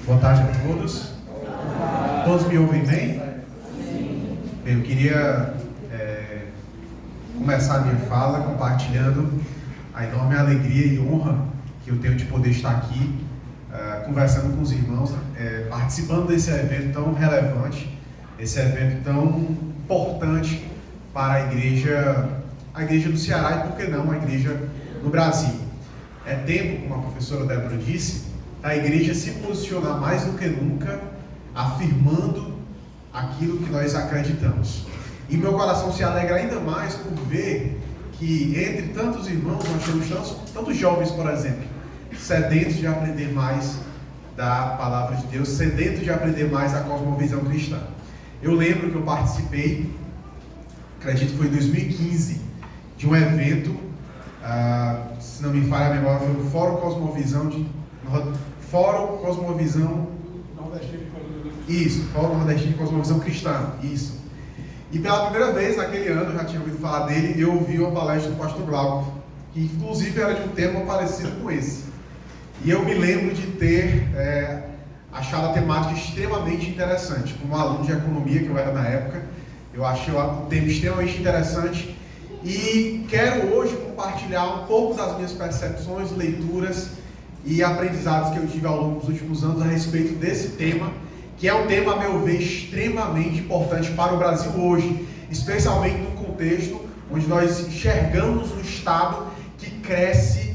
Boa tarde a todos. Todos me ouvem bem? Bem, eu queria começar a minha fala compartilhando a enorme alegria e honra que eu tenho de poder estar aqui conversando com os irmãos, participando desse evento tão relevante, esse evento tão importante para a igreja do Ceará e, por que não, a igreja no Brasil. É tempo, como a professora Débora disse, a igreja se posicionar mais do que nunca, afirmando aquilo que nós acreditamos. E meu coração se alegra ainda mais por ver que entre tantos irmãos nós temos tantos jovens, por exemplo, sedentos de aprender mais da palavra de Deus, sedentos de aprender mais da cosmovisão cristã. Eu lembro que eu participei, acredito que foi em 2015, de um evento, se não me falha a memória, foi o Fórum Cosmovisão Nordestino de Cosmovisão Cristã, isso. E pela primeira vez naquele ano, eu já tinha ouvido falar dele, eu ouvi uma palestra do pastor Glauco, que inclusive era de um tema parecido com esse. E eu me lembro de ter achado a temática extremamente interessante. Como aluno de economia que eu era na época, eu achei o tema extremamente interessante e quero hoje compartilhar um pouco das minhas percepções, leituras e aprendizados que eu tive ao longo dos últimos anos a respeito desse tema, que é um tema, a meu ver, extremamente importante para o Brasil hoje, especialmente no contexto onde nós enxergamos um Estado que cresce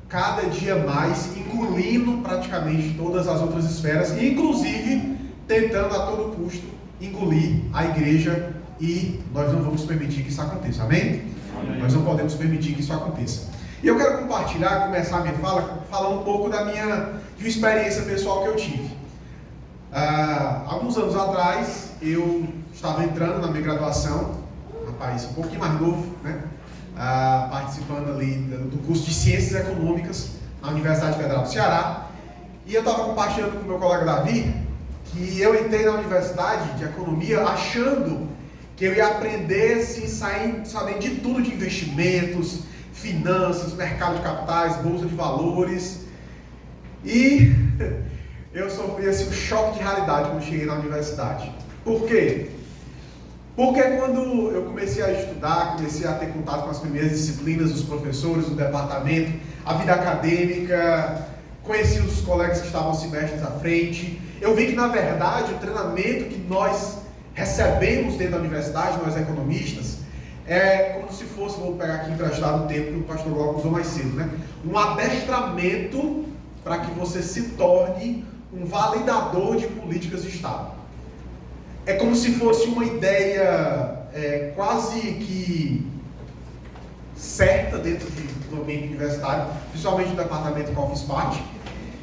cada dia mais, engolindo praticamente todas as outras esferas, e inclusive tentando a todo custo engolir a igreja, e nós não vamos permitir que isso aconteça, amém? Nós não podemos permitir que isso aconteça. E eu quero começar a minha fala falando um pouco de uma experiência pessoal que eu tive. Alguns anos atrás, eu estava entrando na minha graduação, rapaz, um pouquinho mais novo, né? Participando ali do curso de Ciências Econômicas na Universidade Federal do Ceará, e eu estava compartilhando com o meu colega Davi que eu entrei na Universidade de Economia achando que eu ia aprender assim, sabendo de tudo de investimentos, finanças, mercado de capitais, bolsa de valores, e eu sofri assim, um choque de realidade quando cheguei na universidade. Por quê? Porque quando eu comecei a estudar, comecei a ter contato com as primeiras disciplinas, os professores, o departamento, a vida acadêmica, conheci os colegas que estavam semestres à frente, eu vi que, na verdade, o treinamento que nós recebemos dentro da universidade, nós economistas, é como se fosse, vou pegar aqui emprestado o tempo que o pastor Glauco usou mais cedo, né? Um adestramento para que você se torne um validador de políticas de Estado. É como se fosse uma ideia quase que certa dentro do ambiente universitário, principalmente no departamento que eu fiz parte,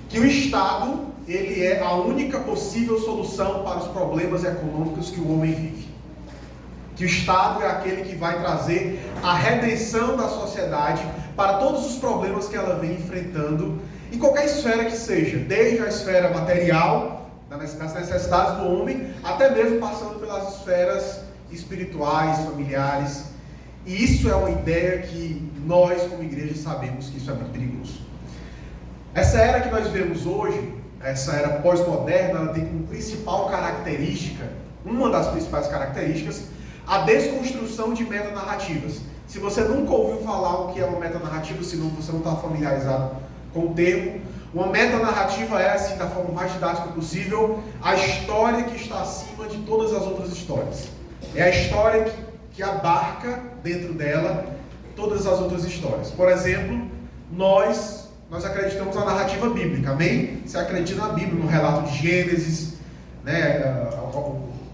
que o Estado ele é a única possível solução para os problemas econômicos que o homem vive. Que o Estado é aquele que vai trazer a redenção da sociedade para todos os problemas que ela vem enfrentando, em qualquer esfera que seja, desde a esfera material, das necessidades do homem, até mesmo passando pelas esferas espirituais, familiares. E isso é uma ideia que nós, como igreja, sabemos que isso é muito perigoso. Essa era que nós vemos hoje, essa era pós-moderna, ela tem como principal característica, uma das principais características, a desconstrução de metanarrativas. Se você nunca ouviu falar o que é uma metanarrativa, se você não está familiarizado com o termo, uma metanarrativa é, assim, da forma mais didática possível, a história que está acima de todas as outras histórias. É a história que abarca dentro dela todas as outras histórias. Por exemplo, nós acreditamos na narrativa bíblica, amém? Você acredita na Bíblia, no relato de Gênesis, né?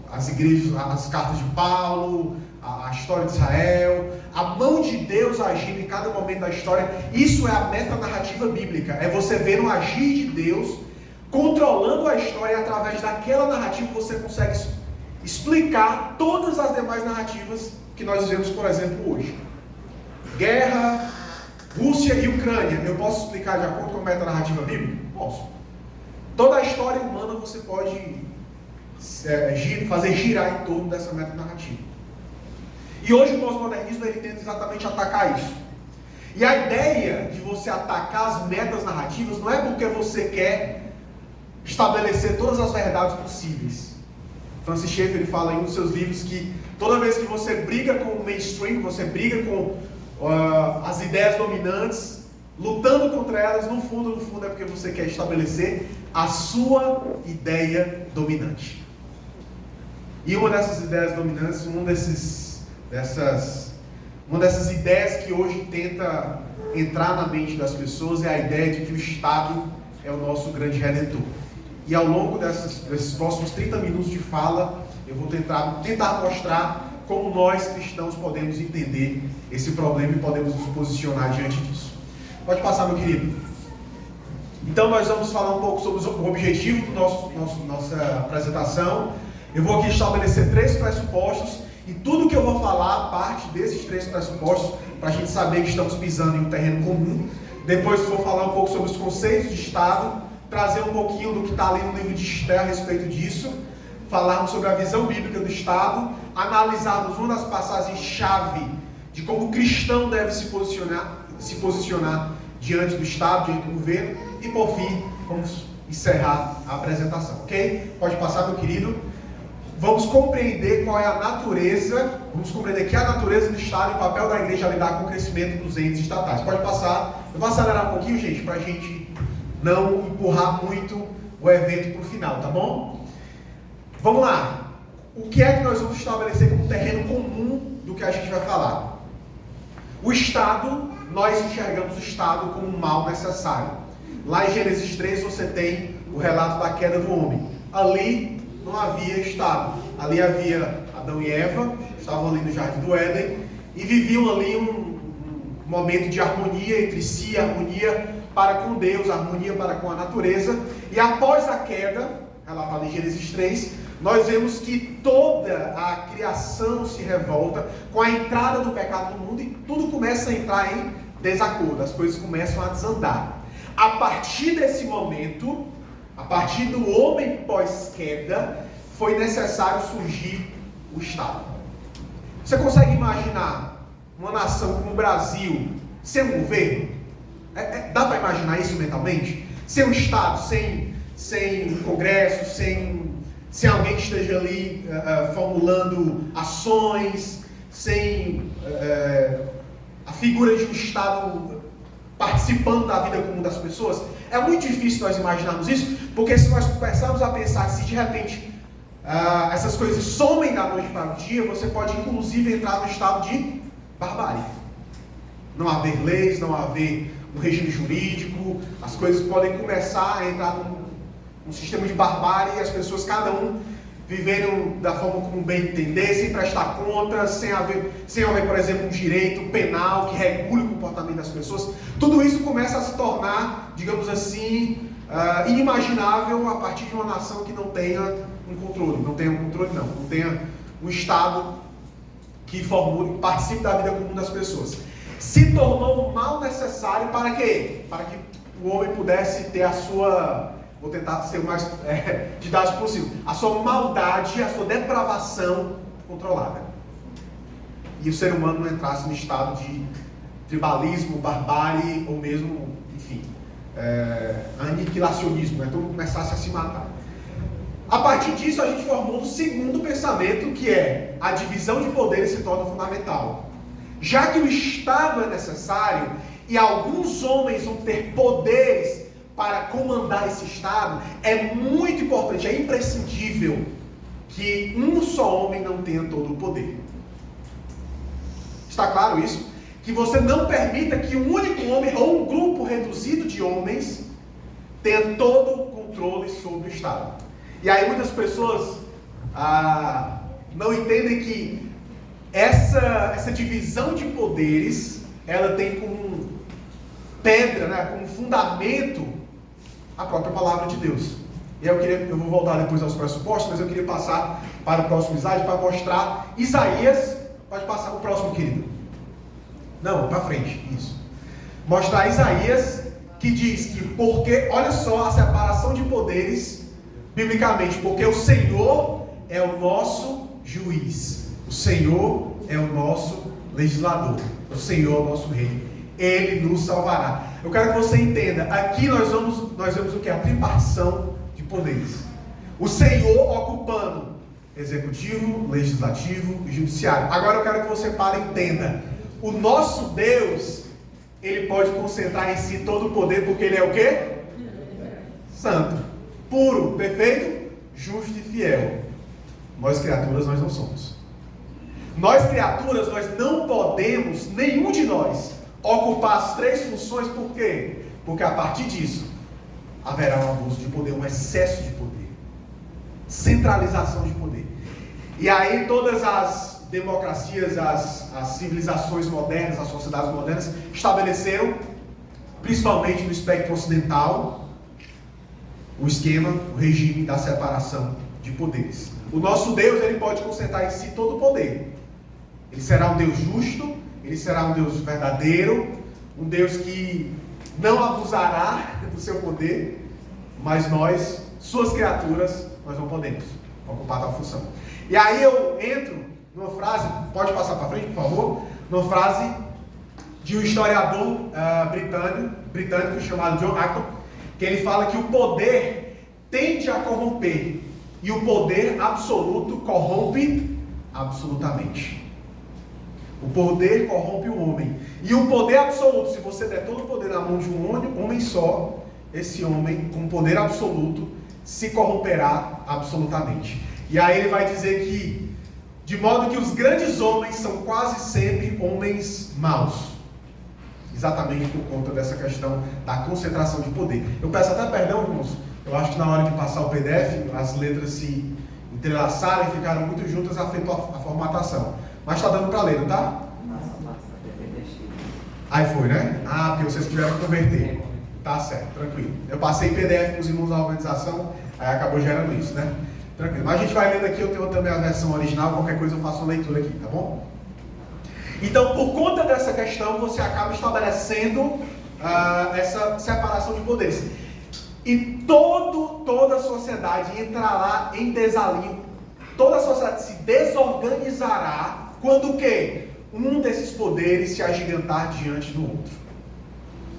As igrejas, as cartas de Paulo, a história de Israel, a mão de Deus agindo em cada momento da história. Isso é a metanarrativa bíblica, é você ver o agir de Deus controlando a história, e através daquela narrativa você consegue explicar todas as demais narrativas que nós vemos, por exemplo, hoje. Guerra, Rússia e Ucrânia, eu posso explicar de acordo com a metanarrativa bíblica? Posso. Toda a história humana você pode fazer girar em torno dessa metanarrativa. E hoje o pós-modernismo ele tenta exatamente atacar isso. E a ideia de você atacar as metas narrativas não é porque você quer estabelecer todas as verdades possíveis. Francis Schaeffer, ele fala em um dos seus livros que toda vez que você briga com o mainstream, você briga com as ideias dominantes, lutando contra elas, no fundo é porque você quer estabelecer a sua ideia dominante. E uma dessas ideias dominantes, uma dessas ideias que hoje tenta entrar na mente das pessoas é a ideia de que o Estado é o nosso grande redentor. E ao longo desses próximos 30 minutos de fala, eu vou tentar mostrar como nós cristãos podemos entender esse problema e podemos nos posicionar diante disso. Pode passar, meu querido. Então nós vamos falar um pouco sobre o objetivo da nossa apresentação. Eu vou aqui estabelecer 3 pressupostos e tudo que eu vou falar parte desses 3 pressupostos para a gente saber que estamos pisando em um terreno comum. Depois eu vou falar um pouco sobre os conceitos de Estado, trazer um pouquinho do que está ali no livro de Esther a respeito disso, falarmos sobre a visão bíblica do Estado, analisarmos uma das passagens-chave de como o cristão deve se posicionar diante do Estado, diante do governo, e por fim, vamos encerrar a apresentação, ok? Pode passar, meu querido. Vamos compreender qual é a natureza, vamos compreender que é a natureza do Estado e o papel da igreja a lidar com o crescimento dos entes estatais. Pode passar. Eu vou acelerar um pouquinho, gente, para a gente não empurrar muito o evento para o final, tá bom? Vamos lá. O que é que nós vamos estabelecer como terreno comum do que a gente vai falar? O Estado, nós enxergamos o Estado como um mal necessário. Lá em Gênesis 3 você tem o relato da queda do homem. Ali não havia Estado. Ali havia Adão e Eva, estavam ali no Jardim do Éden, e viviam ali um momento de harmonia entre si, harmonia para com Deus, harmonia para com a natureza. E após a queda, relatado em Gênesis 3, nós vemos que toda a criação se revolta com a entrada do pecado no mundo e tudo começa a entrar em desacordo, as coisas começam a desandar. A partir desse momento, a partir do homem pós-queda, foi necessário surgir o Estado. Você consegue imaginar uma nação como o Brasil sem um governo? Dá para imaginar isso mentalmente? Sem um Estado, sem um Congresso, sem alguém que esteja ali formulando ações, sem a figura de um Estado participando da vida comum das pessoas? É muito difícil nós imaginarmos isso, porque se nós começarmos a pensar que se de repente essas coisas somem da noite para o dia, você pode inclusive entrar no estado de barbárie. Não haver leis, não haver um regime jurídico, as coisas podem começar a entrar num sistema de barbárie e as pessoas, cada um, viveram da forma como bem entender, sem prestar contas, sem haver, por exemplo, um direito penal que regule o comportamento das pessoas. Tudo isso começa a se tornar, digamos assim, inimaginável a partir de uma nação que não tenha um controle, não tenha um Estado que formule, participe da vida comum das pessoas. Se tornou um mal necessário para quê? Para que o homem pudesse ter a sua, vou tentar ser o mais didático possível, a sua maldade, a sua depravação controlada. E o ser humano não entrasse no estado de tribalismo, barbárie ou mesmo, enfim, aniquilacionismo, né? Todo começasse a se matar. A partir disso, a gente formou um segundo pensamento, que é a divisão de poderes se torna fundamental. Já que o Estado é necessário e alguns homens vão ter poderes para comandar esse Estado, é muito importante, é imprescindível que um só homem não tenha todo o poder. Está claro isso? Que você não permita que um único homem ou um grupo reduzido de homens tenha todo o controle sobre o Estado. E aí muitas pessoas não entendem que essa divisão de poderes, ela tem como pedra, né, como fundamento, a própria palavra de Deus. E eu vou voltar depois aos pressupostos, mas eu queria passar para o próximo slide para mostrar Isaías. Pode passar o próximo, querido. Não, para frente, isso. Mostrar Isaías, que diz que porque, olha só a separação de poderes biblicamente, porque o Senhor é o nosso juiz, o Senhor é o nosso legislador, o Senhor é o nosso rei, Ele nos salvará. Eu quero que você entenda, aqui nós vemos o que? A tripartição de poderes. O Senhor ocupando executivo, legislativo e judiciário. Agora eu quero que você pare e entenda. O nosso Deus, Ele pode concentrar em si todo o poder, porque Ele é o quê? Santo, puro, perfeito, justo e fiel. Nós criaturas, nós não somos. Nós criaturas, nós não podemos, nenhum de nós, ocupar as três funções. Por quê? Porque a partir disso haverá um abuso de poder, um excesso de poder, centralização de poder. E aí todas as democracias, as civilizações modernas, as sociedades modernas estabeleceram, principalmente no espectro ocidental, o esquema, o regime da separação de poderes. O nosso Deus, Ele pode concentrar em si todo o poder. Ele será um Deus justo, Ele será um Deus verdadeiro, um Deus que não abusará do seu poder, mas nós, suas criaturas, nós não podemos ocupar tal função. E aí eu entro numa frase, pode passar para frente, por favor, numa frase de um historiador britânico chamado John Acton, que ele fala que o poder tende a corromper e o poder absoluto corrompe absolutamente. O poder corrompe o homem. E o poder absoluto, se você der todo o poder na mão de um homem só, esse homem, com poder absoluto, se corromperá absolutamente. E aí ele vai dizer que, de modo que os grandes homens são quase sempre homens maus. Exatamente por conta dessa questão da concentração de poder. Eu peço até perdão, irmãos. Eu acho que na hora de passar o PDF, as letras se entrelaçaram e ficaram muito juntas, afetou a formatação. Mas está dando para ler, não tá? Aí foi, né? Ah, porque vocês tiveram que converter. Tá certo, tranquilo. Eu passei PDF para os irmãos da organização, aí acabou gerando isso, né? Tranquilo. Mas a gente vai lendo aqui, eu tenho também a versão original, qualquer coisa eu faço uma leitura aqui, tá bom? Então, por conta dessa questão, você acaba estabelecendo essa separação de poderes. E toda a sociedade entrará em desalinho. Toda a sociedade se desorganizará quando o quê? Um desses poderes se agigantar diante do outro.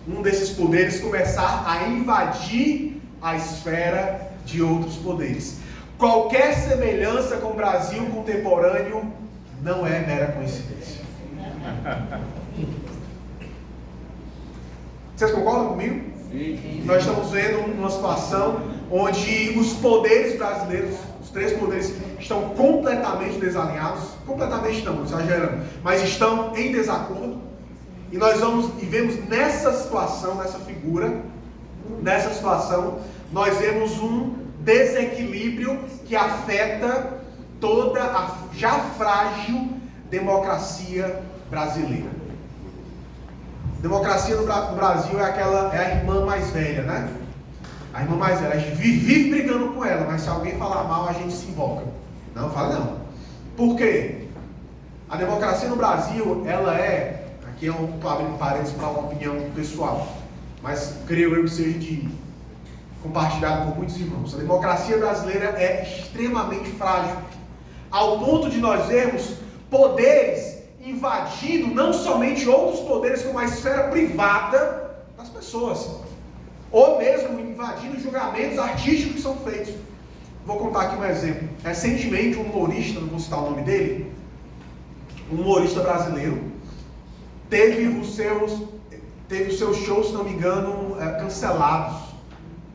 Um desses poderes começar a invadir a esfera de outros poderes. Qualquer semelhança com o Brasil contemporâneo não é mera coincidência. Vocês concordam comigo? Sim. Nós estamos vendo uma situação onde os poderes brasileiros, os três poderes, estão completamente desalinhados. Completamente não, exagerando, mas estão em desacordo. E nós vemos nessa situação, nessa figura, nessa situação, nós vemos um desequilíbrio que afeta toda a já frágil democracia brasileira. Democracia no Brasil é a irmã mais velha, né? A irmã mais velha, a gente vive brigando com ela, mas se alguém falar mal, a gente se invoca. Não, fala não. Por quê? A democracia no Brasil, ela aqui é abrindo parênteses para uma opinião pessoal, mas creio eu que seja compartilhado por muitos irmãos. A democracia brasileira é extremamente frágil, ao ponto de nós vermos poderes invadindo não somente outros poderes, como a esfera privada das pessoas, ou mesmo invadindo julgamentos artísticos que são feitos. Vou contar aqui um exemplo. Recentemente, um humorista, não vou citar o nome dele, um humorista brasileiro, teve os seus shows, se não me engano, cancelados.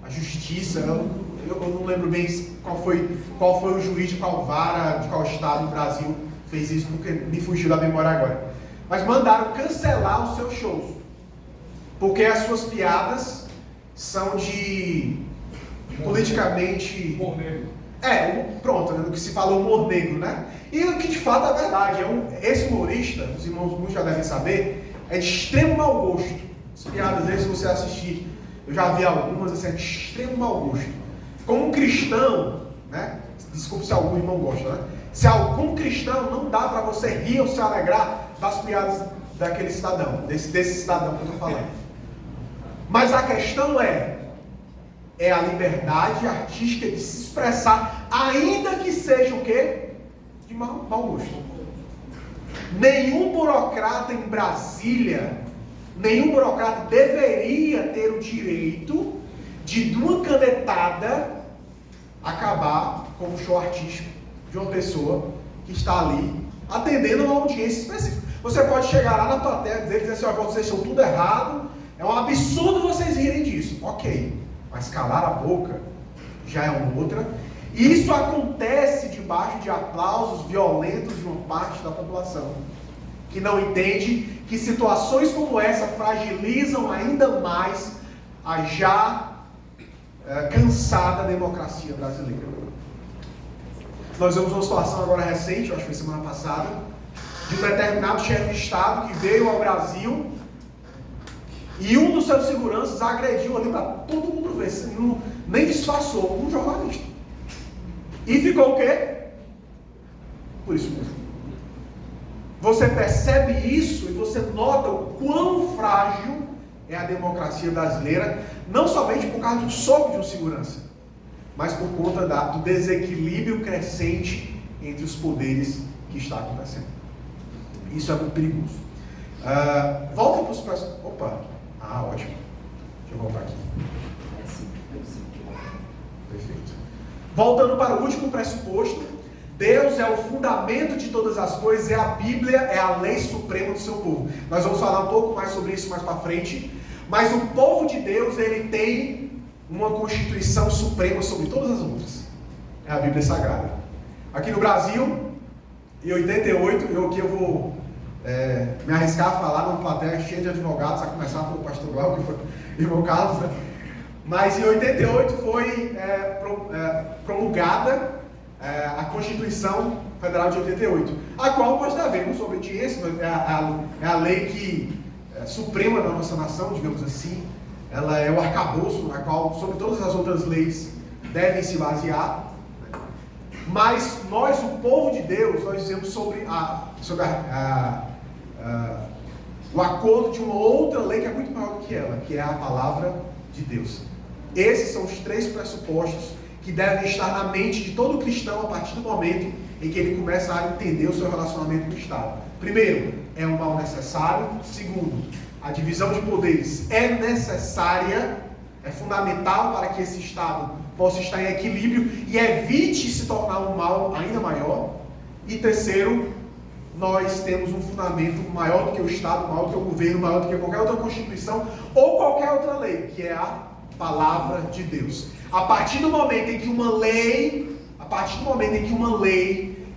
A justiça, eu não lembro bem qual foi o juiz de qual vara, de qual estado do Brasil fez isso, porque me fugiu da memória agora. Mas mandaram cancelar os seus shows, porque as suas piadas são de politicamente... Humor negro. Pronto, no que se fala humor negro, né? E o que de fato é verdade, esse humorista, os irmãos muitos já devem saber, é de extremo mau gosto. As piadas dele, se você assistir, eu já vi algumas, assim, é de extremo mau gosto. Como um cristão, né? Desculpe se algum irmão gosta, né? Se algum cristão, não dá para você rir ou se alegrar das piadas daquele cidadão, desse cidadão que eu estou falando. Mas a questão é a liberdade artística de se expressar, ainda que seja o quê? De mau gosto. Nenhum burocrata em Brasília, nenhum burocrata deveria ter o direito de uma canetada acabar com o show artístico de uma pessoa que está ali atendendo a uma audiência específica. Você pode chegar lá na plateia e dizer assim, vocês estão tudo errado, é um absurdo vocês rirem disso. Ok, mas calar a boca já é uma outra. E isso acontece debaixo de aplausos violentos de uma parte da população que não entende que situações como essa fragilizam ainda mais a já cansada democracia brasileira. Nós vemos uma situação agora recente, eu acho que foi semana passada, de um determinado chefe de Estado que veio ao Brasil e um dos seus seguranças agrediu ali para todo mundo ver, nem disfarçou, um jornalista. E ficou o quê? Por isso mesmo. Você percebe isso e você nota o quão frágil é a democracia brasileira, não somente por causa do soco de um segurança, mas por conta do desequilíbrio crescente entre os poderes que está acontecendo. Isso é muito perigoso. Volta para os próximos. Opa! Ótimo. Deixa eu voltar aqui. Perfeito. Voltando para o último pressuposto, Deus é o fundamento de todas as coisas, é a Bíblia, é a lei suprema do seu povo. Nós vamos falar um pouco mais sobre isso mais para frente, mas o povo de Deus, ele tem uma constituição suprema sobre todas as outras. É a Bíblia Sagrada. Aqui no Brasil, em 88, eu vou me arriscar a falar numa plateia cheia de advogados, a começar pelo pastor Glauco e irmão Carlos, né? Mas em 88 foi promulgada a Constituição Federal de 88, a qual nós devemos obediência, é a lei que suprema da nossa nação, digamos assim. Ela é o arcabouço na qual, sobre todas as outras leis, devem se basear. Mas nós, o povo de Deus, nós dizemos sobre o acordo de uma outra lei que é muito maior do que ela, que é a palavra de Deus. Esses são os 3 pressupostos que devem estar na mente de todo cristão a partir do momento em que ele começa a entender o seu relacionamento com o Estado. Primeiro, é um mal necessário. Segundo, a divisão de poderes é necessária, é fundamental para que esse Estado possa estar em equilíbrio e evite se tornar um mal ainda maior. E terceiro, nós temos um fundamento maior do que o Estado, maior do que o governo, maior do que qualquer outra Constituição ou qualquer outra lei, que é a palavra de Deus. A partir do momento em que uma lei,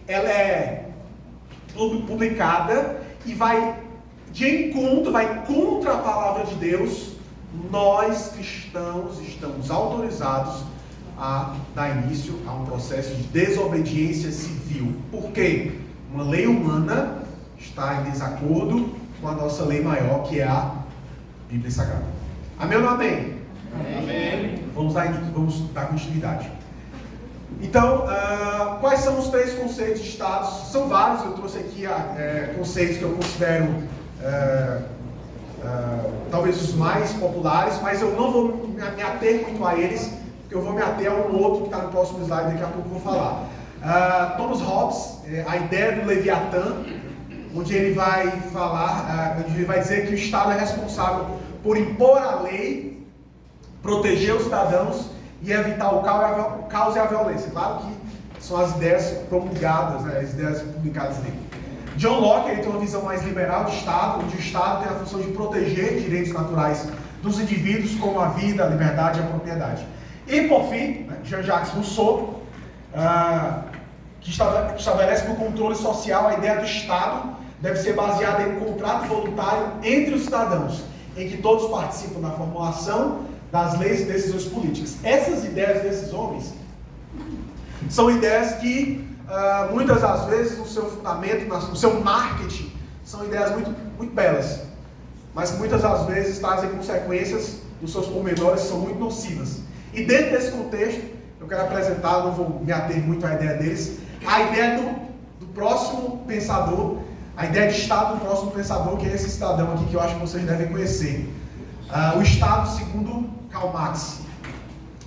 ela é publicada e vai contra a palavra de Deus, nós cristãos estamos autorizados a dar início a um processo de desobediência civil. Por quê? Uma lei humana está em desacordo com a nossa lei maior, que é a Bíblia Sagrada. Amém ou não amém? Amém. Vamos dar continuidade. Então, quais são os 3 conceitos de Estados? São vários, eu trouxe aqui conceitos que eu considero talvez os mais populares, mas eu não vou me ater muito a eles, porque eu vou me ater a um outro que está no próximo slide, daqui a pouco eu vou falar. Thomas Hobbes, a ideia do Leviatã, onde ele vai falar, onde ele vai dizer que o Estado é responsável por impor a lei, proteger os cidadãos e evitar o caos e a violência. Claro que são as ideias promulgadas, as ideias publicadas dele. John Locke, ele tem uma visão mais liberal de Estado, onde o Estado tem a função de proteger direitos naturais dos indivíduos, como a vida, a liberdade e a propriedade. E por fim, Jean-Jacques Rousseau, que estabelece no controle social a ideia do Estado deve ser baseada em um contrato voluntário entre os cidadãos, em que todos participam da formulação das leis e decisões políticas. Essas ideias desses homens são ideias que muitas das vezes no seu fundamento, no seu marketing, são ideias muito, muito belas, mas que muitas das vezes trazem consequências nos seus pormenores que são muito nocivas. E dentro desse contexto, eu quero apresentar, não vou me ater muito à ideia deles, a ideia do próximo pensador, a ideia de Estado do próximo pensador, que é esse cidadão aqui que eu acho que vocês devem conhecer. O Estado segundo Karl Marx.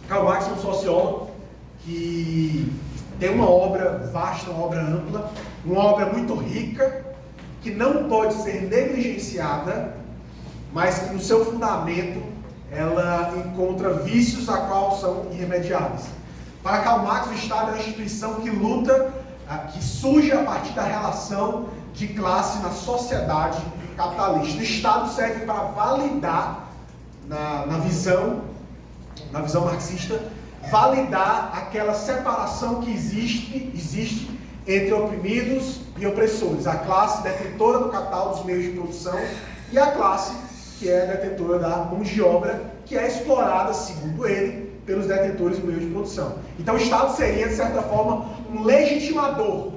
Karl Marx é um sociólogo que tem uma obra vasta, uma obra ampla, uma obra muito rica, que não pode ser negligenciada, mas que no seu fundamento ela encontra vícios a qual são irremediáveis. Para Karl Marx, o Estado é uma instituição que luta, que surge a partir da relação de classe na sociedade capitalista. O Estado serve para validar, na visão marxista, validar aquela separação que existe entre oprimidos e opressores. A classe detentora do capital, dos meios de produção, e a classe que é detentora da mão de obra, que é explorada, segundo ele, pelos detentores do meio de produção. Então o Estado seria, de certa forma, um legitimador.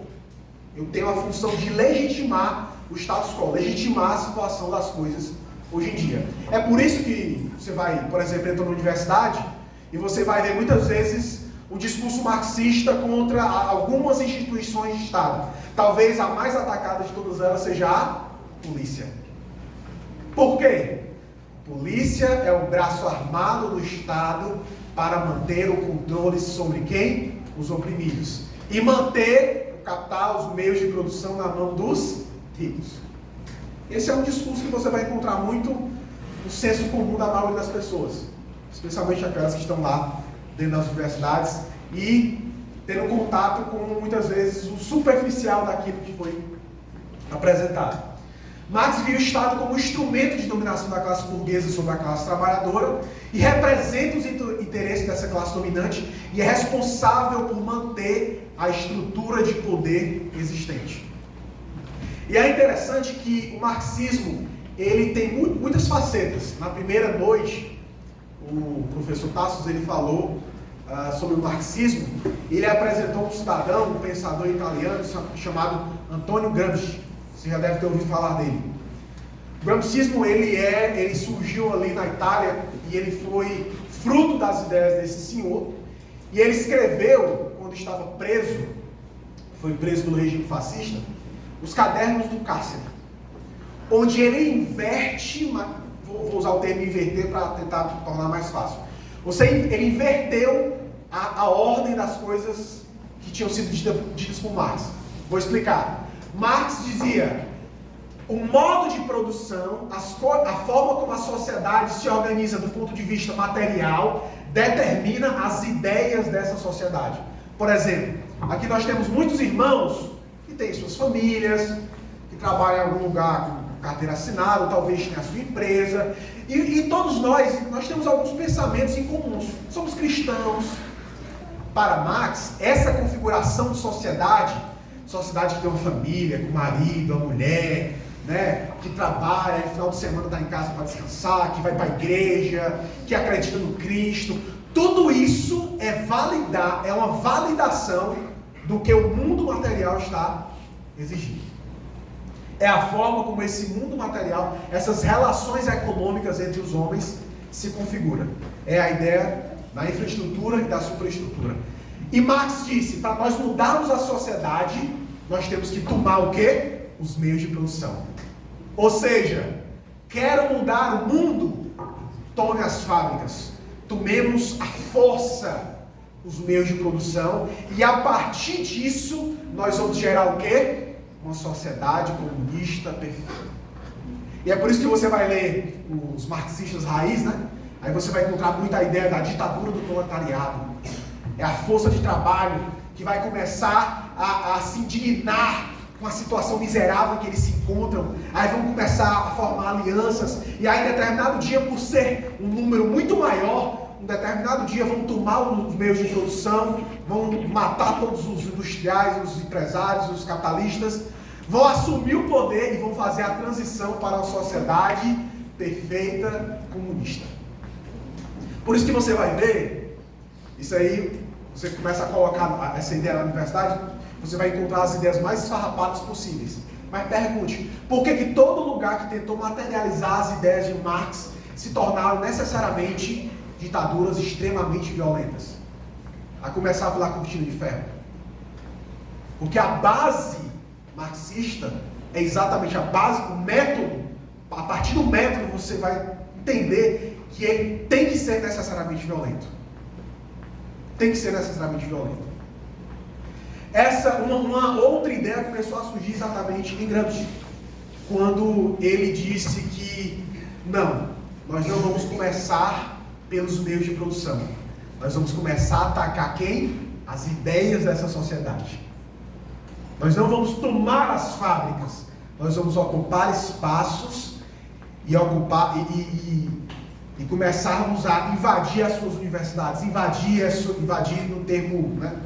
Eu tenho a função de legitimar o status quo, legitimar a situação das coisas hoje em dia. É por isso que você vai, por exemplo, entrar na universidade e você vai ver muitas vezes o discurso marxista contra algumas instituições de Estado. Talvez a mais atacada de todas elas seja a polícia. Por quê? Polícia é o braço armado do Estado para manter o controle sobre quem? Os oprimidos. E manter o capital, os meios de produção na mão dos ricos. Esse é um discurso que você vai encontrar muito no senso comum da maioria das pessoas, especialmente aquelas que estão lá dentro das universidades e tendo contato com, muitas vezes, o superficial daquilo que foi apresentado. Marx viu o Estado como instrumento de dominação da classe burguesa sobre a classe trabalhadora e representa os interesses dessa classe dominante e é responsável por manter a estrutura de poder existente. E é interessante que o marxismo ele tem muitas facetas. Na primeira noite, o professor Tassos ele falou sobre o marxismo. Ele apresentou um cidadão, um pensador italiano chamado Antonio Gramsci. Você já deve ter ouvido falar dele. O gramscismo ele surgiu ali na Itália e ele foi fruto das ideias desse senhor. E ele escreveu, quando estava preso, foi preso pelo regime fascista, os Cadernos do Cárcere, onde ele inverte, vou usar o termo inverter para tentar tornar mais fácil. Ele inverteu a ordem das coisas que tinham sido ditas por Marx. Vou explicar. Marx dizia, o modo de produção, a forma como a sociedade se organiza do ponto de vista material, determina as ideias dessa sociedade. Por exemplo, aqui nós temos muitos irmãos que têm suas famílias, que trabalham em algum lugar com carteira assinada, ou talvez tenham a sua empresa, e todos nós temos alguns pensamentos em comuns. Somos cristãos. Para Marx, essa configuração de sociedade que tem uma família, com o marido, a mulher, né, que trabalha, no final de semana está em casa para descansar, que vai para a igreja, que acredita no Cristo, tudo isso é uma validação do que o mundo material está exigindo. É a forma como esse mundo material, essas relações econômicas entre os homens se configura. É a ideia da infraestrutura e da superestrutura. E Marx disse, para nós mudarmos a sociedade, nós temos que tomar o quê? Os meios de produção. Ou seja, quero mudar o mundo, tome as fábricas, tomemos a força, os meios de produção, e a partir disso, nós vamos gerar o quê? Uma sociedade comunista perfeita. E é por isso que você vai ler os marxistas raiz, né? Aí você vai encontrar muita ideia da ditadura do proletariado. É a força de trabalho que vai começar a se indignar com a situação miserável em que eles se encontram. Aí vão começar a formar alianças. E aí, em determinado dia, por ser um número muito maior, em determinado dia vão tomar os meios de produção, vão matar todos os industriais, os empresários, os capitalistas, vão assumir o poder e vão fazer a transição para uma sociedade perfeita comunista. Por isso que você vai ver, isso aí, você começa a colocar essa ideia na universidade, você vai encontrar as ideias mais esfarrapadas possíveis. Mas pergunte, por que todo lugar que tentou materializar as ideias de Marx se tornaram necessariamente ditaduras extremamente violentas? A começar pela cortina de ferro. Porque a base marxista é exatamente a base, o método. A partir do método você vai entender que ele tem que ser necessariamente violento. Tem que ser necessariamente violento. Uma outra ideia começou a surgir exatamente em Gramsci, quando ele disse que não, nós não vamos começar pelos meios de produção. Nós vamos começar a atacar quem? As ideias dessa sociedade. Nós não vamos tomar as fábricas, nós vamos ocupar espaços e começarmos a invadir as suas universidades. Invadir no termo, né?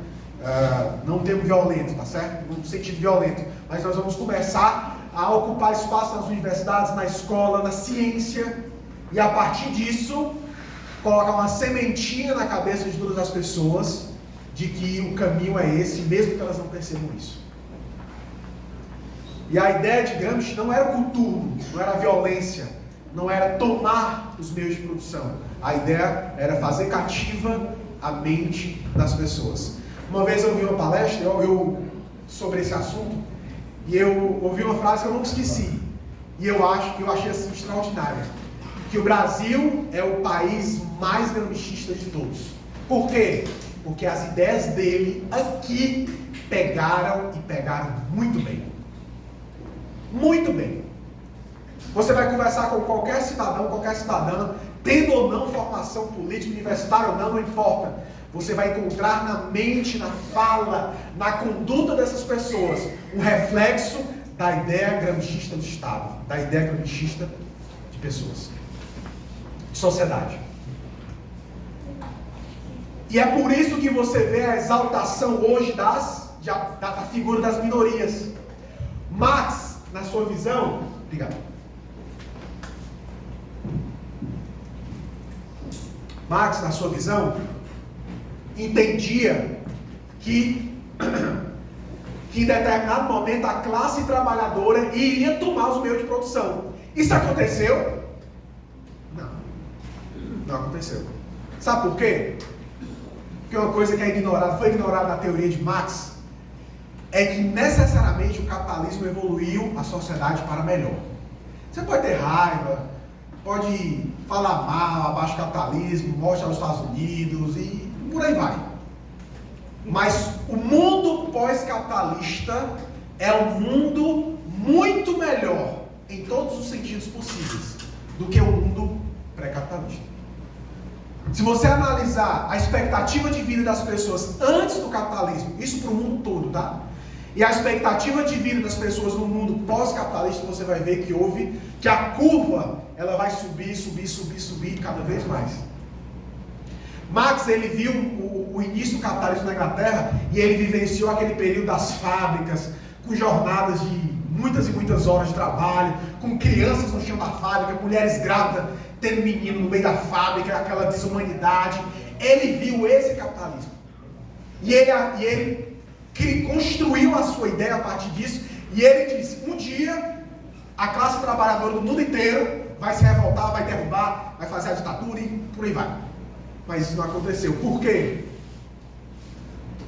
Não no termo violento, tá certo? No sentido violento. Mas nós vamos começar a ocupar espaço nas universidades, na escola, na ciência, e a partir disso colocar uma sementinha na cabeça de todas as pessoas de que o caminho é esse, mesmo que elas não percebam isso. E a ideia de Gramsci não era cultura, não era violência, não era tomar os meios de produção. A ideia era fazer cativa a mente das pessoas. Uma vez eu ouvi uma palestra sobre esse assunto, e eu ouvi uma frase que eu nunca esqueci, e eu achei assim extraordinária, que o Brasil é o país mais gramscista de todos. Por quê? Porque as ideias dele aqui pegaram muito bem. Muito bem. Você vai conversar com qualquer cidadão, qualquer cidadã, tendo ou não formação política, universitária ou não importa. Você vai encontrar na mente, na fala, na conduta dessas pessoas, um reflexo da ideia gramscista do Estado, da ideia gramscista de pessoas, de sociedade. E é por isso que você vê a exaltação hoje da figura das minorias. Marx, na sua visão, obrigado. Marx, na sua visão, entendia que em determinado momento a classe trabalhadora iria tomar os meios de produção. Isso aconteceu? Não. Não aconteceu. Sabe por quê? Porque uma coisa que foi ignorada na teoria de Marx, é que necessariamente o capitalismo evoluiu a sociedade para melhor. Você pode ter raiva, pode falar mal, abaixo do capitalismo, morte aos Estados Unidos e por aí vai. Mas o mundo pós-capitalista é um mundo muito melhor, em todos os sentidos possíveis, do que o mundo pré-capitalista. Se você analisar a expectativa de vida das pessoas antes do capitalismo, isso para o mundo todo, tá? E a expectativa de vida das pessoas no mundo pós-capitalista, você vai ver que a curva, ela vai subir cada vez mais. Marx, ele viu o início do capitalismo na Inglaterra e ele vivenciou aquele período das fábricas, com jornadas de muitas e muitas horas de trabalho, com crianças no chão da fábrica, mulheres grávidas tendo menino no meio da fábrica, aquela desumanidade. Ele viu esse capitalismo. E ele construiu a sua ideia a partir disso, e ele disse: um dia a classe trabalhadora do mundo inteiro vai se revoltar, vai derrubar, vai fazer a ditadura e por aí vai. Mas isso não aconteceu. Por quê?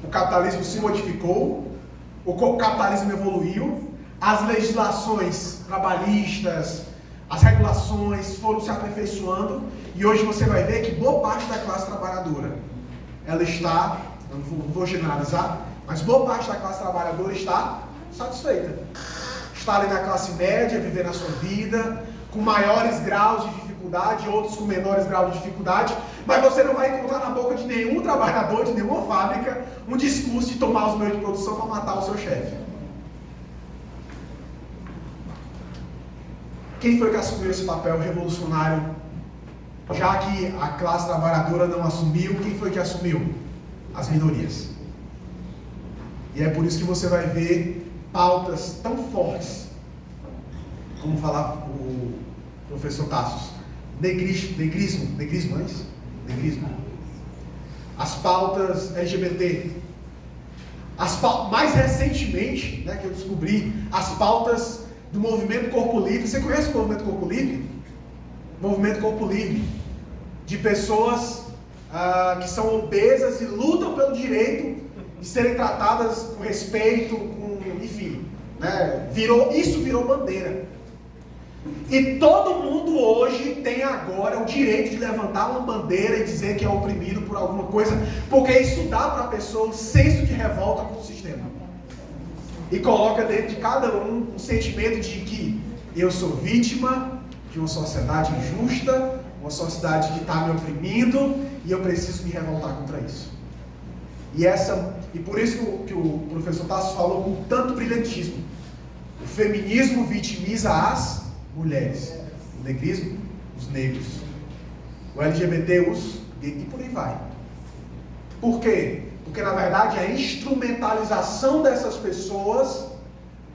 O capitalismo se modificou, o capitalismo evoluiu, as legislações trabalhistas, as regulações foram se aperfeiçoando, e hoje você vai ver que boa parte da classe trabalhadora, ela está, não vou generalizar, mas boa parte da classe trabalhadora está satisfeita. Está ali na classe média, vivendo a sua vida, com maiores graus de dificuldade, outros com menores graus de dificuldade, mas você não vai encontrar na boca de nenhum trabalhador, de nenhuma fábrica, um discurso de tomar os meios de produção para matar o seu chefe. Quem foi que assumiu esse papel revolucionário? Já que a classe trabalhadora não assumiu, quem foi que assumiu? As minorias. E é por isso que você vai ver pautas tão fortes, como falava o professor Tassos, negrismo, é isso? Negrismo. As pautas LGBT. Mais recentemente, né, que eu descobri, as pautas do movimento Corpo Livre. Você conhece o movimento Corpo Livre? Movimento Corpo Livre, de pessoas que são obesas e lutam pelo direito de serem tratadas com respeito, enfim, né? Isso virou bandeira. E todo mundo hoje tem agora o direito de levantar uma bandeira e dizer que é oprimido por alguma coisa, porque isso dá para a pessoa um senso de revolta contra o sistema. E coloca dentro de cada um sentimento de que eu sou vítima de uma sociedade injusta, uma sociedade que está me oprimindo, e eu preciso me revoltar contra isso. E por isso que o professor Tasso falou com tanto brilhantismo. O feminismo vitimiza as mulheres, o negrismo, os negros, o LGBT, os gays, e por aí vai. Por quê? Porque na verdade é a instrumentalização dessas pessoas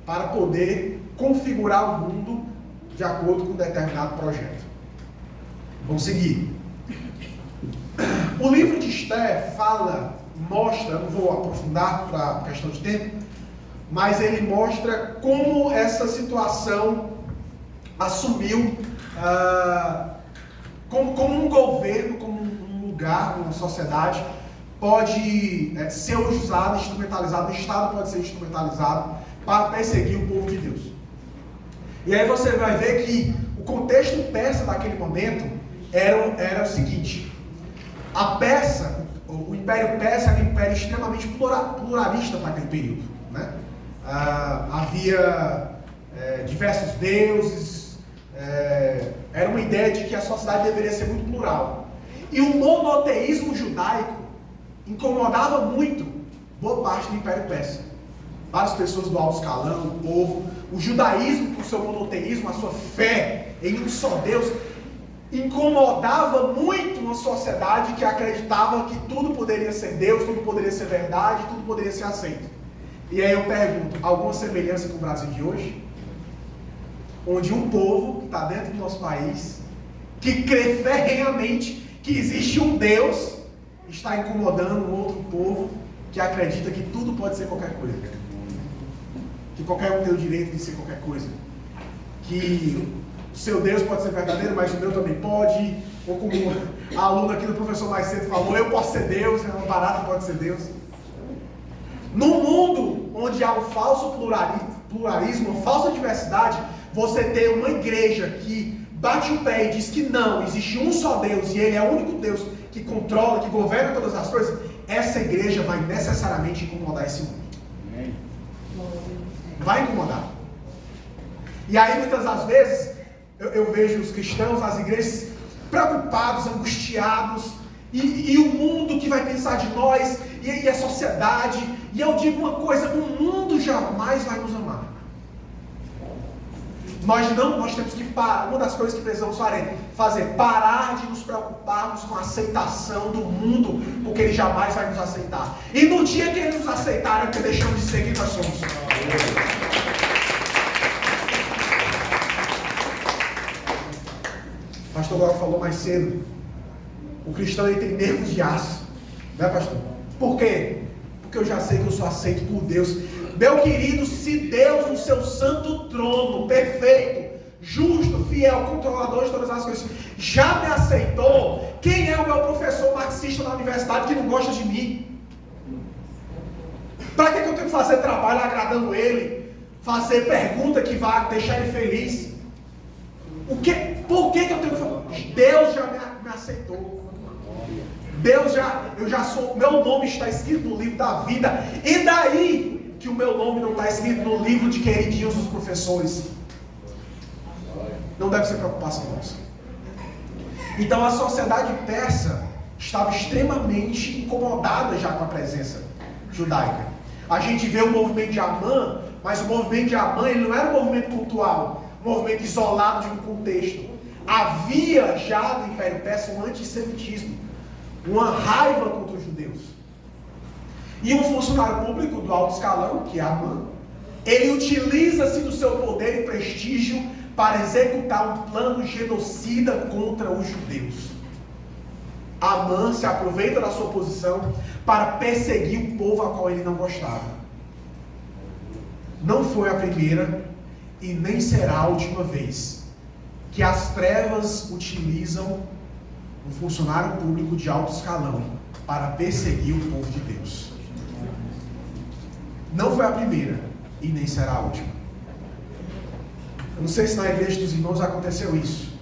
para poder configurar o mundo de acordo com um determinado projeto. Vamos seguir. O livro de Esther mostra, eu não vou aprofundar para questão de tempo, mas ele mostra como essa situação assumiu como um governo, como um lugar, uma sociedade pode ser usado, instrumentalizado, o Estado pode ser instrumentalizado para perseguir o povo de Deus. E aí você vai ver que o contexto persa daquele momento era o seguinte: a Pérsia, o Império Persa era um império extremamente pluralista para aquele período, né? Havia diversos deuses, era uma ideia de que a sociedade deveria ser muito plural. E o monoteísmo judaico incomodava muito boa parte do Império Persa. Várias pessoas do alto escalão, o povo, o judaísmo com o seu monoteísmo, a sua fé em um só Deus, incomodava muito uma sociedade que acreditava que tudo poderia ser Deus, tudo poderia ser verdade, tudo poderia ser aceito. E aí eu pergunto, alguma semelhança com o Brasil de hoje? Onde um povo que está dentro do nosso país, que crê ferrenhamente que existe um Deus, está incomodando um outro povo que acredita que tudo pode ser qualquer coisa. Que qualquer um tem o direito de ser qualquer coisa. Que o seu Deus pode ser verdadeiro, mas o meu também pode. Ou como a aluna aqui do professor mais cedo falou, eu posso ser Deus, uma barata pode ser Deus. No mundo onde há um falso pluralismo, uma falsa diversidade, você tem uma igreja que bate o pé e diz que não, existe um só Deus e Ele é o único Deus que controla, que governa todas as coisas, essa igreja vai necessariamente incomodar esse mundo. Vai incomodar. E aí muitas das vezes eu vejo os cristãos, as igrejas preocupados, angustiados, e o mundo que vai pensar de nós, e a sociedade. E eu digo uma coisa: o mundo jamais vai nos amar. Nós temos que parar. Uma das coisas que precisamos fazer, parar de nos preocuparmos com a aceitação do mundo, porque ele jamais vai nos aceitar. E no dia que ele nos aceitar, é porque deixamos de ser quem nós somos. O pastor Glauco falou mais cedo, o cristão ele tem nervos de aço, né, pastor? Por quê? Porque eu já sei que eu sou aceito por Deus. Meu querido, se Deus no seu santo trono, perfeito, justo, fiel, controlador de todas as coisas, já me aceitou, quem é o meu professor marxista na universidade que não gosta de mim? Para que eu tenho que fazer trabalho agradando ele? Fazer pergunta que vai deixar ele feliz? Por que eu tenho que fazer? Deus já me aceitou. Eu já sou, meu nome está escrito no livro da vida. E daí que o meu nome não está escrito no livro de queridinhos dos professores? Não deve ser preocupação nossa. Então a sociedade persa estava extremamente incomodada já com a presença judaica. A gente vê o movimento de Amã, mas o movimento de Amã ele não era um movimento pontual, um movimento isolado de um contexto. Havia já no Império Persa um antissemitismo, uma raiva contra os judeus. E um funcionário público do alto escalão, que é Amã, ele utiliza-se do seu poder e prestígio para executar um plano genocida contra os judeus. Amã se aproveita da sua posição para perseguir o povo a qual ele não gostava. Não foi a primeira e nem será a última vez que as trevas utilizam um funcionário público de alto escalão para perseguir o povo de Deus. Não foi a primeira e nem será a última. Eu não sei se na igreja dos irmãos aconteceu isso,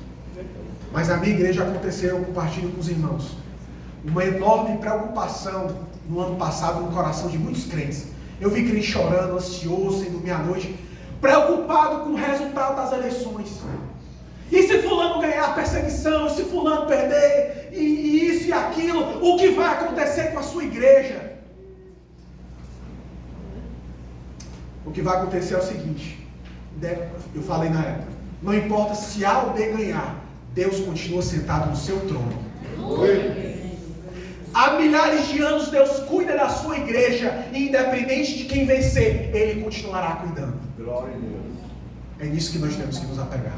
mas na minha igreja aconteceu, eu compartilho com os irmãos, uma enorme preocupação no ano passado no coração de muitos crentes. Eu vi crente chorando, ansioso, sem dormir à noite, preocupado com o resultado das eleições. E se fulano ganhar, perseguição, se fulano perder, e isso e aquilo, o que vai acontecer com a sua igreja? O que vai acontecer é o seguinte, eu falei na época, não importa se A ou B ganhar, Deus continua sentado no seu trono. Há milhares de anos Deus cuida da sua igreja, e independente de quem vencer, Ele continuará cuidando. Glória a Deus. É nisso que nós temos que nos apegar.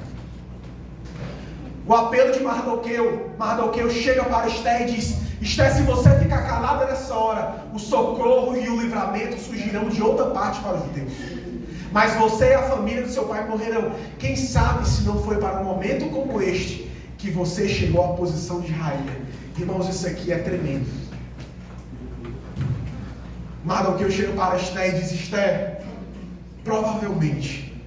O apelo de Mardoqueu chega para Esther e diz: Esther, se você ficar calada nessa hora, o socorro e o livramento surgirão de outra parte para os judeus. Mas você e a família do seu pai morrerão. Quem sabe se não foi para um momento como este que você chegou à posição de rainha. Irmãos, isso aqui é tremendo. Mardoqueu chega para Esther e diz: Esther, provavelmente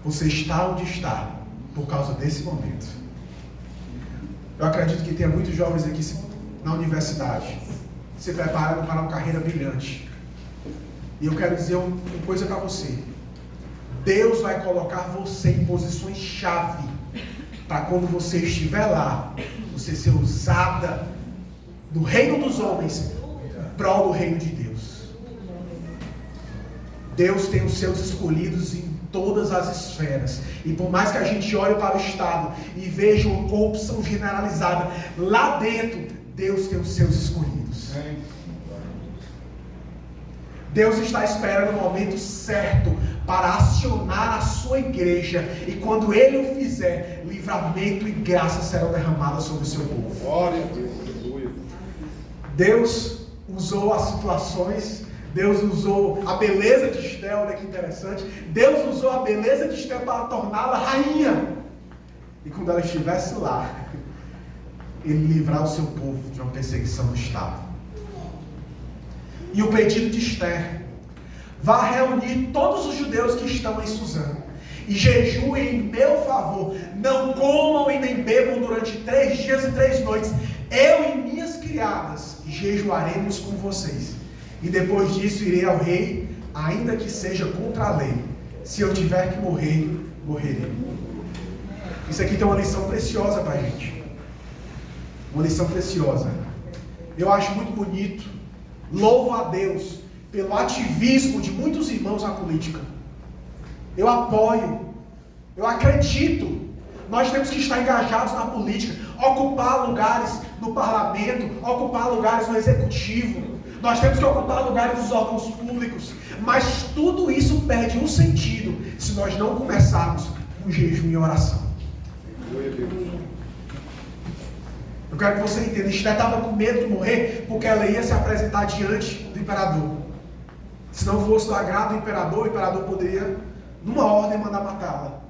você está onde está por causa desse momento. Eu acredito que tenha muitos jovens aqui na universidade se preparando para uma carreira brilhante. E eu quero dizer uma coisa para você. Deus vai colocar você em posições chave para quando você estiver lá, você ser usada no reino dos homens em prol do reino de Deus. Deus tem os seus escolhidos em todas as esferas. E por mais que a gente olhe para o Estado e veja uma corrupção generalizada, lá dentro, Deus tem os seus escolhidos. Deus está esperando o momento certo para acionar a sua igreja. E quando Ele o fizer, livramento e graça serão derramadas sobre o seu povo. Glória a Deus. Deus usou as situações, Deus usou a beleza de Esther, olha que interessante. Deus usou a beleza de Esther para torná-la rainha. E quando ela estivesse lá, Ele livrar o seu povo de uma perseguição do Estado. E o pedido de Esther: vá reunir todos os judeus que estão em Suzã e jejuem em meu favor. Não comam e nem bebam durante 3 dias e 3 noites. Eu e minhas criadas jejuaremos com vocês. E depois disso irei ao rei, ainda que seja contra a lei. Se eu tiver que morrer, morrerei. Isso aqui tem uma lição preciosa para a gente. Uma lição preciosa. Eu acho muito bonito. Louvo a Deus pelo ativismo de muitos irmãos na política. Eu apoio. Eu acredito. Nós temos que estar engajados na política. Ocupar lugares no parlamento. Ocupar lugares no executivo. Nós temos que ocupar lugares nos órgãos públicos. Mas tudo isso perde um sentido se nós não começarmos com jejum e oração. Eu quero que você entenda. Esther estava com medo de morrer porque ela ia se apresentar diante do imperador. Se não fosse do agrado do imperador, o imperador poderia, numa ordem, mandar matá-la.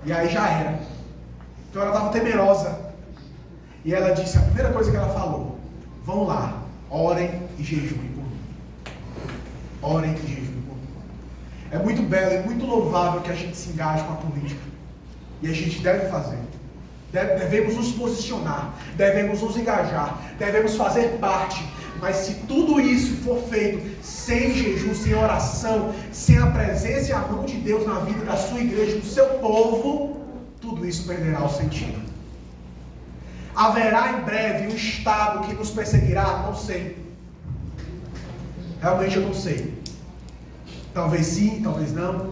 E aí já era. Então ela estava temerosa. E ela disse, a primeira coisa que ela falou: vão lá, orem e jejuem por mim. Orem e jejuem por mim. É muito belo, é muito louvável que a gente se engaje com a política. E a gente deve fazer. Devemos nos posicionar, devemos nos engajar, devemos fazer parte. Mas se tudo isso for feito sem jejum, sem oração, sem a presença e a mão de Deus na vida da sua igreja, do seu povo, tudo isso perderá o sentido. Haverá em breve um Estado que nos perseguirá? Não sei. Realmente eu não sei. Talvez sim, talvez não.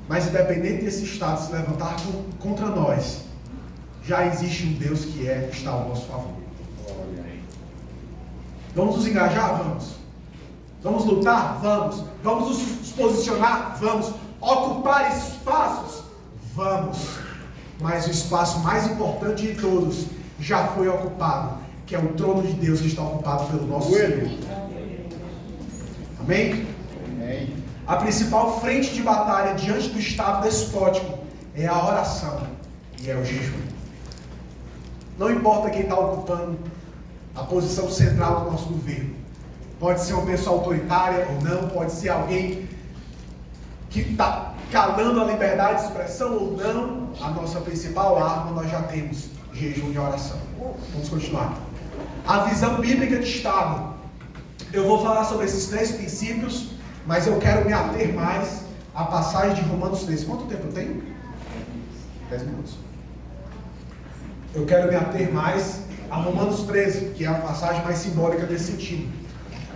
Mas independente desse Estado se levantar contra nós, já existe um Deus que está ao nosso favor. Vamos nos engajar? Vamos. Vamos lutar? Vamos. Vamos nos posicionar? Vamos. Ocupar espaços? Vamos. Mas o espaço mais importante de todos já foi ocupado, que é o trono de Deus que está ocupado pelo nosso Senhor. Amém? Amém. A principal frente de batalha diante do Estado despótico é a oração e é o jejum. Não importa quem está ocupando a posição central do nosso governo. Pode ser uma pessoa autoritária ou não, pode ser alguém que está calando a liberdade de expressão ou não. A nossa principal arma nós já temos: jejum e oração. Vamos continuar. A visão bíblica de Estado. Eu vou falar sobre esses 3 princípios, mas eu quero me ater mais à passagem de Romanos 3. Quanto tempo eu tenho? 10 minutos. Eu quero me ater mais a Romanos 13, que é a passagem mais simbólica desse sentido.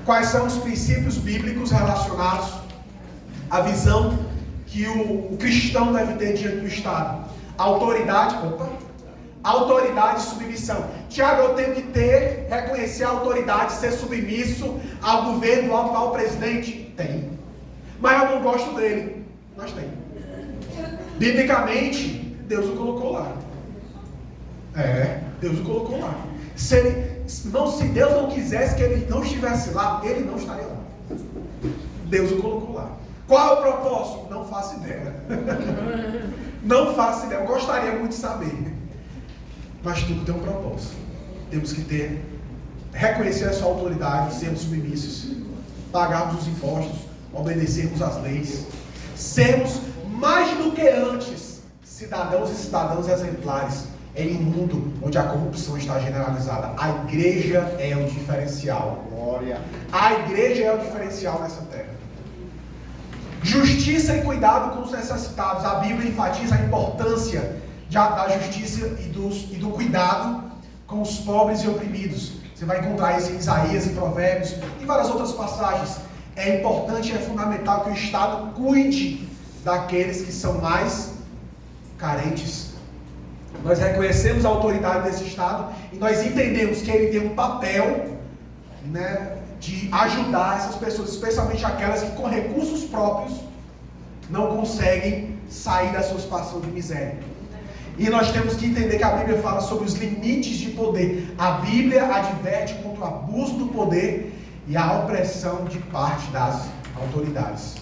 Quais são os princípios bíblicos relacionados à visão que o cristão deve ter diante do Estado? Autoridade e submissão. Tiago, eu tenho que reconhecer a autoridade, ser submisso ao governo, ao presidente? Tem. Mas eu não gosto dele. Mas tem. Biblicamente, Deus o colocou lá. Deus o colocou lá. Se Deus não quisesse que ele não estivesse lá, ele não estaria lá. Deus o colocou lá. Qual é o propósito? Não faço ideia. Não faço ideia. Eu gostaria muito de saber. Mas tudo tem um propósito. Temos que reconhecer a sua autoridade, sermos submissos, pagarmos os impostos, obedecermos às leis, sermos mais do que antes cidadãos e cidadãs exemplares em um mundo onde a corrupção está generalizada. A igreja é o diferencial. Glória. A igreja é o diferencial nessa terra. Justiça e cuidado com os necessitados. A Bíblia enfatiza a importância da justiça e do cuidado com os pobres e oprimidos. Você vai encontrar isso em Isaías, em Provérbios e várias outras passagens. É importante e é fundamental que o Estado cuide daqueles que são mais carentes. Nós reconhecemos a autoridade desse Estado e nós entendemos que ele tem um papel, de ajudar essas pessoas, especialmente aquelas que com recursos próprios não conseguem sair da sua situação de miséria. E nós temos que entender que a Bíblia fala sobre os limites de poder. A Bíblia adverte contra o abuso do poder e a opressão de parte das autoridades.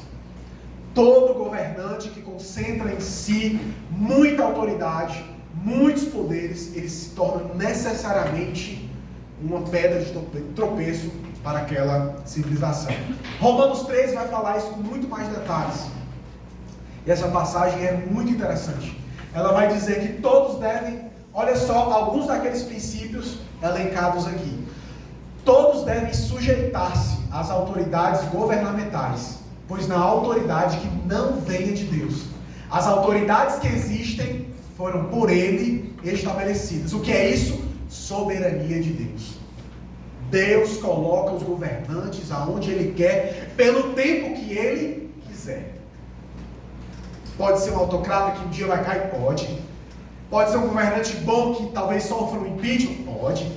Todo governante que concentra em si muita autoridade, muitos poderes, ele se torna necessariamente uma pedra de tropeço para aquela civilização. Romanos 3 vai falar isso com muito mais detalhes. E essa passagem é muito interessante. Ela vai dizer que todos devem, olha só, alguns daqueles princípios elencados aqui. Todos devem sujeitar-se às autoridades governamentais, pois não há autoridade que não venha de Deus. As autoridades que existem foram por Ele estabelecidas. O que é isso? Soberania de Deus. Deus coloca os governantes aonde Ele quer, pelo tempo que Ele quiser. Pode ser um autocrata que um dia vai cair? Pode. Pode ser um governante bom que talvez sofra um impeachment? Pode.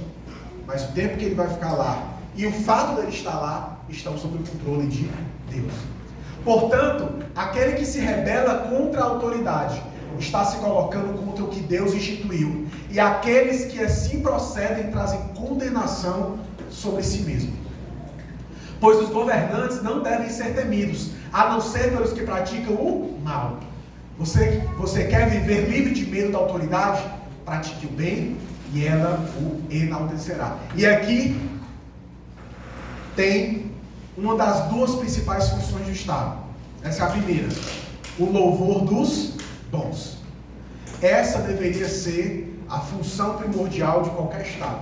Mas o tempo que ele vai ficar lá e o fato dele estar lá estão sob o controle de Deus. Portanto, aquele que se rebela contra a autoridade está se colocando contra o que Deus instituiu. E aqueles que assim procedem trazem condenação sobre si mesmo. Pois os governantes não devem ser temidos, a não ser pelos que praticam o mal. Você quer viver livre de medo da autoridade? Pratique o bem e ela o enaltecerá. E aqui tem uma das duas principais funções do Estado. Essa é a primeira. O louvor dos bons. Essa deveria ser a função primordial de qualquer Estado.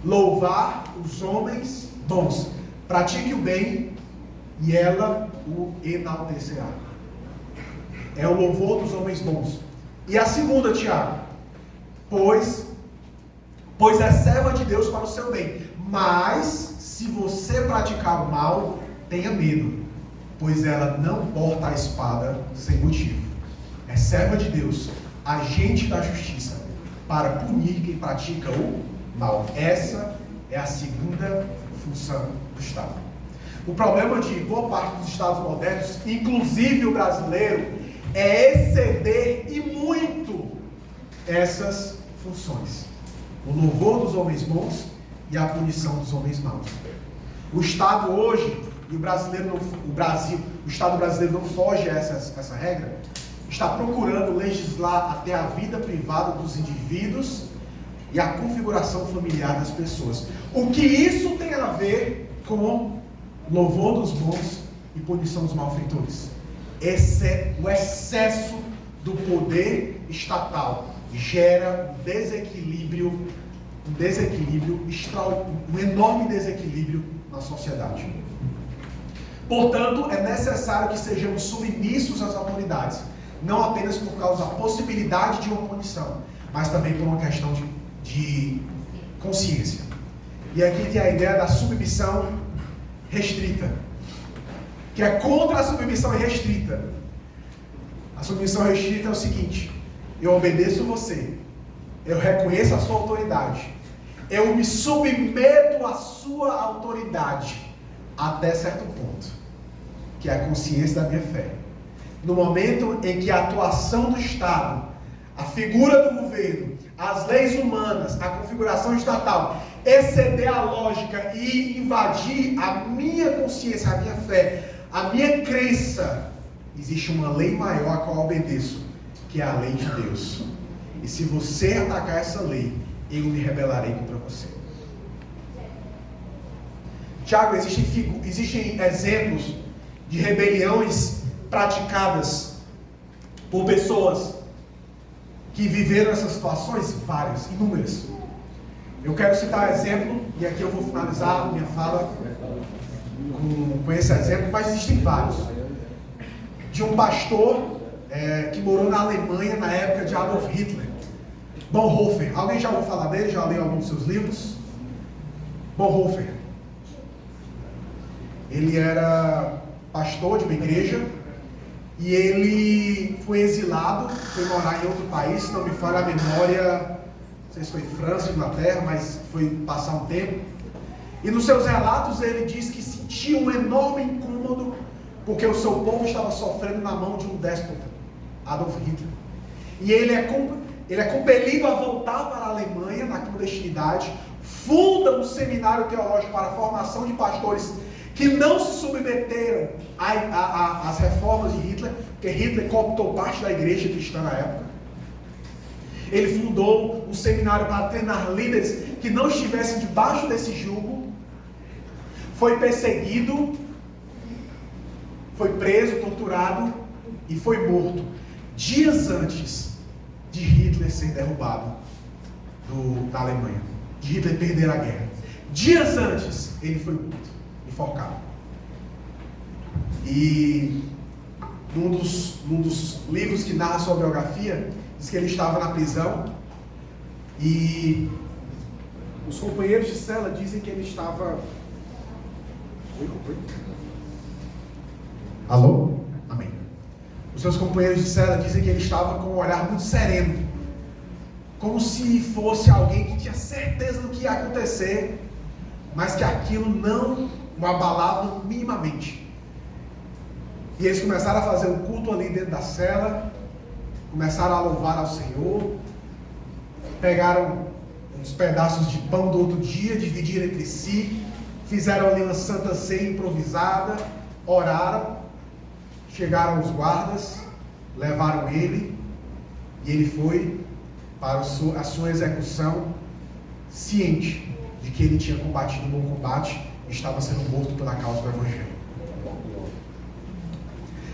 Louvar os homens bons. Pratique o bem e ela o enaltecerá. É o louvor dos homens bons. E a segunda, Tiago, pois é serva de Deus para o seu bem. Mas, se você praticar o mal, tenha medo, pois ela não porta a espada sem motivo. É serva de Deus, agente da justiça, para punir quem pratica o mal. Essa é a segunda função do Estado. O problema de boa parte dos Estados modernos, inclusive o brasileiro, é exceder e muito essas funções. O louvor dos homens bons e a punição dos homens maus. O Estado hoje, e o Estado brasileiro não foge a essa regra, está procurando legislar até a vida privada dos indivíduos e a configuração familiar das pessoas. O que isso tem a ver com louvor dos bons e punição dos malfeitores? O excesso do poder estatal gera um enorme desequilíbrio na sociedade. Portanto, é necessário que sejamos submissos às autoridades, não apenas por causa da possibilidade de uma punição, mas também por uma questão de consciência. E aqui tem a ideia da submissão restrita, que é contra a submissão restrita. A submissão restrita é o seguinte: eu obedeço você, eu reconheço a sua autoridade, eu me submeto à sua autoridade até certo ponto, que é a consciência da minha fé. No momento em que a atuação do Estado, a figura do governo, as leis humanas, a configuração estatal exceder a lógica e invadir a minha consciência, a minha fé, a minha crença, existe uma lei maior a qual eu obedeço, que é a lei de Deus. E se você atacar essa lei, eu me rebelarei contra você. Tiago, existem exemplos de rebeliões praticadas por pessoas que viveram essas situações? Várias, inúmeras. Eu quero citar exemplo, e aqui eu vou finalizar minha fala com esse exemplo, mas existem vários. De um pastor que morou na Alemanha na época de Adolf Hitler, Bonhoeffer. Alguém já ouviu falar dele? Já leu algum dos seus livros? Bonhoeffer. Ele era pastor de uma igreja e ele foi exilado, foi morar em outro país, se não me falha a memória, não sei se foi França, Inglaterra, mas foi passar um tempo. E nos seus relatos ele diz que sentia um enorme incômodo porque o seu povo estava sofrendo na mão de um déspota, Adolf Hitler. E ele é compelido a voltar para a Alemanha na clandestinidade, funda um seminário teológico para a formação de pastores que não se submeteram às reformas de Hitler, porque Hitler cooptou parte da igreja cristã na época. Ele fundou um seminário para treinar líderes que não estivessem debaixo desse jugo. Foi perseguido, foi preso, torturado e foi morto dias antes de Hitler ser derrubado da Alemanha, de Hitler perder a guerra. Dias antes ele foi morto, enforcado. E num dos livros que narra sua biografia, diz que ele estava na prisão e os companheiros de cela dizem que ele estava... Alô? Amém. Os seus companheiros de cela dizem que ele estava com um olhar muito sereno, como se fosse alguém que tinha certeza do que ia acontecer, mas que aquilo não o abalava minimamente. E eles começaram a fazer um culto ali dentro da cela, começaram a louvar ao Senhor, pegaram uns pedaços de pão do outro dia, dividiram entre si, fizeram ali uma santa ceia improvisada, oraram, chegaram os guardas, levaram ele, e ele foi para a sua execução, ciente de que ele tinha combatido um bom combate e estava sendo morto pela causa do Evangelho.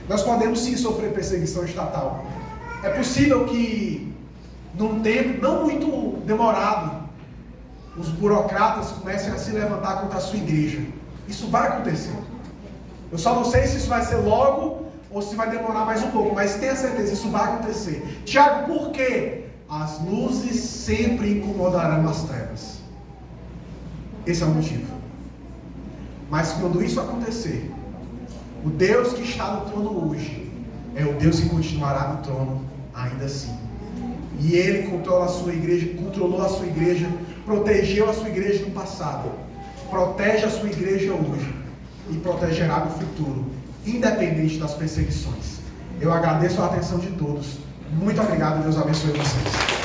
Nós podemos sim sofrer perseguição estatal. É possível que, num tempo não muito demorado, os burocratas comecem a se levantar contra a sua igreja. Isso vai acontecer. Eu só não sei se isso vai ser logo ou se vai demorar mais um pouco, mas tenha certeza, isso vai acontecer. Tiago, por quê? As luzes sempre incomodarão as trevas. Esse é o motivo. Mas quando isso acontecer, o Deus que está no trono hoje é o Deus que continuará no trono ainda assim. E Ele controlou a sua igreja, protegeu a sua igreja no passado, protege a sua igreja hoje e protegerá no futuro, independente das perseguições. Eu agradeço a atenção de todos. Muito obrigado, Deus abençoe vocês.